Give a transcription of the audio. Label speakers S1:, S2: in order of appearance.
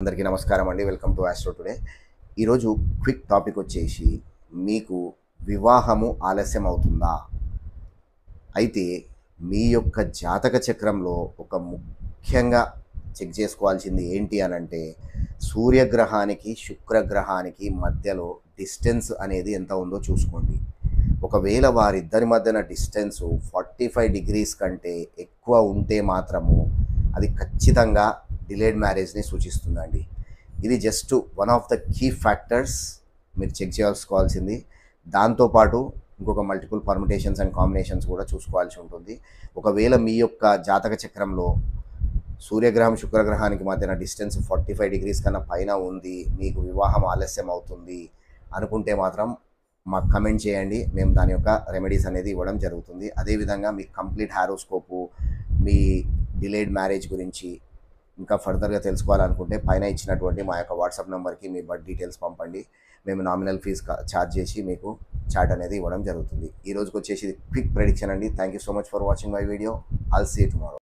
S1: అందరికీ నమస్కారం అండి. Welcome to Astro Today. ఈరోజు క్విక్ టాపిక్ వచ్చేసి మీకు వివాహము ఆలస్యం అవుతుందా? అయితే మీ యొక్క జాతక చక్రంలో ఒక ముఖ్యంగా చెక్ చేసుకోవాల్సింది ఏంటి అనంటే సూర్యగ్రహానికి శుక్రగ్రహానికి మధ్యలో డిస్టెన్స్ అనేది ఎంత ఉందో చూసుకోండి. ఒకవేళ వారిద్దరి మధ్యన డిస్టెన్స్ 45 డిగ్రీస్ కంటే ఎక్కువ ఉంటే మాత్రము అది ఖచ్చితంగా డిలేడ్ మ్యారేజ్ని సూచిస్తుందండి. ఇది just one of the key factors మీరు చెక్ చేసుకోవాల్సింది. దాంతోపాటు ఇంకొక మల్టిపుల్ పర్ముటేషన్స్ అండ్ కాంబినేషన్స్ కూడా చూసుకోవాల్సి ఉంటుంది. ఒకవేళ మీ యొక్క జాతక చక్రంలో సూర్యగ్రహం శుక్రగ్రహానికి మధ్యన డిస్టెన్స్ 45 డిగ్రీస్ కన్నా పైన ఉంది, మీకు వివాహం ఆలస్యం అవుతుంది అనుకుంటే మాత్రం మాకు కమెంట్ చేయండి. మేము దాని యొక్క రెమెడీస్ అనేది ఇవ్వడం జరుగుతుంది. అదేవిధంగా మీ కంప్లీట్ హారోస్కోపు, మీ డిలేడ్ మ్యారేజ్ గురించి ఇంకా ఫర్దర్గా తెలుసుకోవాలనుకుంటే పైన ఇచ్చినటువంటి మా యొక్క వాట్సాప్ నెంబర్కి మీ బర్త్ డీటెయిల్స్ పంపండి. మేము నామినల్ ఫీజ్ ఛార్జ్ చేసి మీకు చాట్ అనేది ఇవ్వడం జరుగుతుంది. ఈ రోజుకి వచ్చేసి క్విక్ ప్రెడిక్షన్ అండి. Thank you so much for watching my video. I'll see you tomorrow.